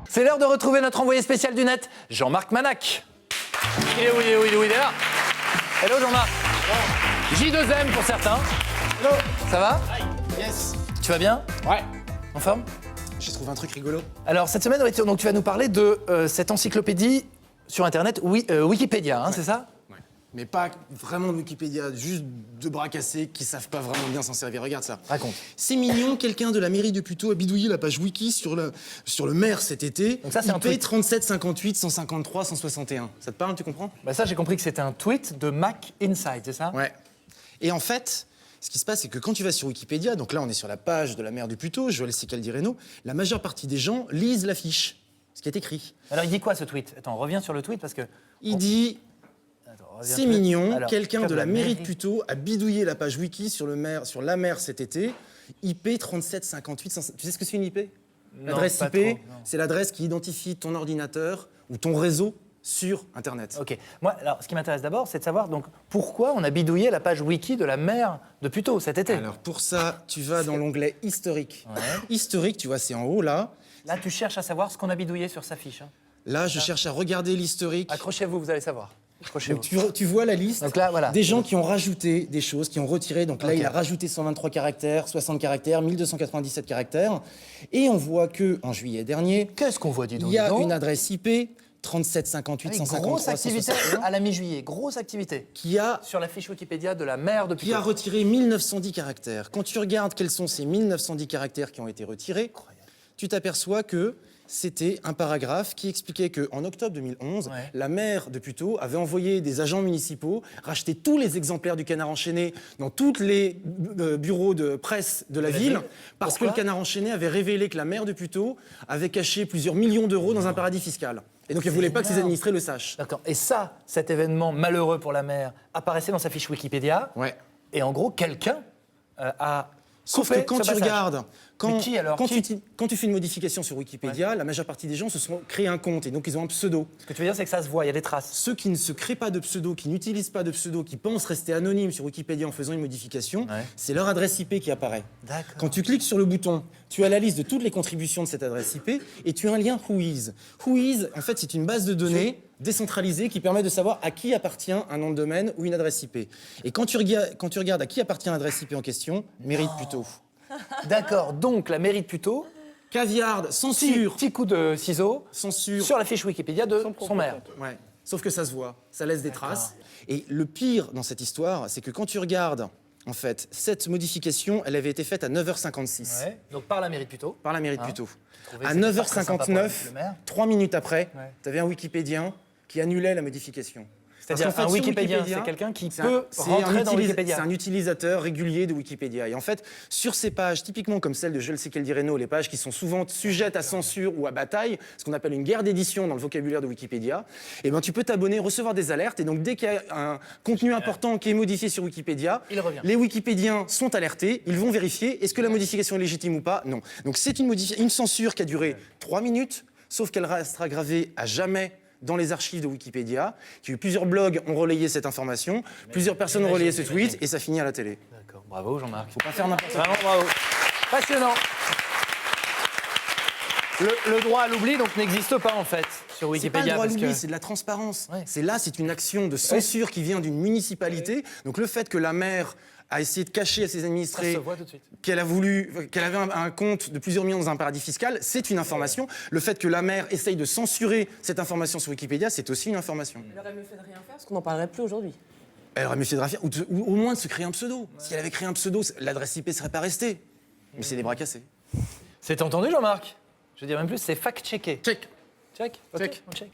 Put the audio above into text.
C'est l'heure de retrouver notre envoyé spécial du net, Jean-Marc Manac. Il est où, il est là. Hello Jean-Marc. J2M pour certains. Hello. Ça va? Yes. Tu vas bien? Ouais. En forme? J'ai trouvé un truc rigolo. Alors cette semaine, donc, tu vas nous parler de cette encyclopédie sur Internet, Wikipédia, hein, c'est ça? Ouais. Mais pas vraiment de Wikipédia, juste de bras cassés qui savent pas vraiment bien s'en servir. Regarde ça. Raconte. C'est mignon, quelqu'un de la mairie de Puteaux a bidouillé la page wiki sur le maire cet été. Donc ça, c'est un IP tweet. 37 58 153 161. Ça te parle, tu comprends? Bah ça, j'ai compris que c'était un tweet de Mac Inside, c'est ça? Ouais. Et en fait, ce qui se passe, c'est que quand tu vas sur Wikipédia, donc là on est sur la page de la maire de Puteaux, Joël Caldireno, la majeure partie des gens lisent la fiche, ce qui est écrit. Alors il dit quoi ce tweet? Attends, reviens sur le tweet parce que... Il dit... Attends, reviens C'est sur le- mignon, Alors, quelqu'un de la mairie de Puteaux a bidouillé la page wiki sur la mer cet été. IP 37 58 100. Tu sais ce que c'est une IP? Non, L'adresse pas IP, trop, non. c'est l'adresse qui identifie ton ordinateur ou ton réseau sur Internet. Ok. Moi, alors, ce qui m'intéresse d'abord, c'est de savoir donc pourquoi on a bidouillé la page wiki de la maire de Puteaux cet été. Alors pour ça, tu vas dans l'onglet historique. Ouais. Historique, tu vois, c'est en haut là. Là, tu cherches à savoir ce qu'on a bidouillé sur sa fiche. Hein. Là, je cherche à regarder l'historique. Accrochez-vous, vous allez savoir. Accrochez-vous. Donc tu vois la liste Donc là, voilà. des gens qui ont rajouté des choses, qui ont retiré. Donc là, Ok. il a rajouté 123 caractères, 60 caractères, 1297 caractères. Et on voit que en juillet dernier, Qu'est-ce qu'on voit, dis donc? il y a dis donc. une adresse IP 37 58 Avec 153 grosse activité 161 à la mi-juillet, grosse activité qui a sur la fiche Wikipédia de la maire de Puteaux. retiré 1910 caractères. Quand tu regardes quels sont ces 1910 caractères qui ont été retirés, tu t'aperçois que c'était un paragraphe qui expliquait qu'en octobre 2011, Ouais. la maire de Puteaux avait envoyé des agents municipaux racheter tous les exemplaires du Canard enchaîné dans tous les bureaux de presse de la ville, parce que Pourquoi le Canard enchaîné avait révélé que la maire de Puteaux avait caché plusieurs millions d'euros dans un paradis fiscal. Et donc elle voulait pas que ses énorme. administrés le sachent. D'accord. Et ça, cet événement malheureux pour la maire, apparaissait dans sa fiche Wikipédia. Ouais. Et en gros, quelqu'un a Sauf coupé que quand ce tu passage. regardes, Mais qui, alors Qui quand tu fais une modification sur Wikipédia, la majeure partie des gens se sont créés un compte et donc ils ont un pseudo. Ce que tu veux dire, c'est que ça se voit, il y a des traces. Ceux qui ne se créent pas de pseudo, qui n'utilisent pas de pseudo, qui pensent rester anonymes sur Wikipédia en faisant une modification, Ouais. c'est leur adresse IP qui apparaît. D'accord. Quand tu cliques sur le bouton, tu as la liste de toutes les contributions de cette adresse IP et tu as un lien Whois. Whois, en fait, c'est une base de données décentralisée qui permet de savoir à qui appartient un nom de domaine ou une adresse IP. Et quand tu regardes à qui appartient l'adresse IP en question, mérite plutôt. D'accord. Donc, la mairie de Puteaux, Caviarde, censure, petit coup de ciseau censure. sur la fiche Wikipédia de son maire. Ouais. Sauf que ça se voit, ça laisse des traces. Et le pire dans cette histoire, c'est que quand tu regardes, en fait, cette modification, elle avait été faite à 9h56 Ouais. Donc, par la mairie de Puteaux. par la mairie de Puteaux. trouvais À que c'était pas très sympa pour 9h59, le maire. 3 minutes après, Ouais. tu avais un Wikipédien qui annulait la modification. C'est-à-dire Parce qu'en un fait, sur Wikipédien, c'est quelqu'un qui peut rentrer dans Wikipédia. C'est un utilisateur régulier de Wikipédia. Et en fait, sur ces pages, typiquement comme celle de Joël Caldireno, les pages qui sont souvent sujettes à censure ou à bataille, ce qu'on appelle une guerre d'édition dans le vocabulaire de Wikipédia, eh ben, tu peux t'abonner, recevoir des alertes. Et donc, dès qu'il y a un contenu important qui est modifié sur Wikipédia, Il revient. les Wikipédiens sont alertés, ils vont vérifier est-ce que la modification est légitime ou pas. Non. Donc, c'est une censure qui a duré 3 minutes, sauf qu'elle restera gravée à jamais dans les archives de Wikipédia, plusieurs blogs ont relayé cette information, plusieurs personnes ont relayé ce tweet, et ça finit à la télé. D'accord. Bravo, Jean-Marc. Faut pas faire n'importe quoi. Vraiment bravo. Passionnant. Le droit à l'oubli donc n'existe pas en fait sur C'est pas le Wikipédia droit à parce l'oubli, que c'est de la transparence. Ouais. C'est une action de censure qui vient d'une municipalité. Donc le fait que la maire a essayé de cacher à ses ça administrés se voit tout de suite. qu'elle avait un compte de plusieurs millions dans un paradis fiscal, c'est une information. Le fait que la maire essaye de censurer cette information sur Wikipédia, c'est aussi une information. Il aurait mieux fait de rien faire parce qu'on n'en parlerait plus aujourd'hui. Elle aurait mieux fait de rien faire, ou au moins de se créer un pseudo. Si elle avait créé un pseudo, l'adresse IP serait pas restée. Mais c'est des bras cassés. C'est entendu, Jean-Marc? Je veux dire même plus, c'est fact-checké. Check. Check. Ok, Check. on check.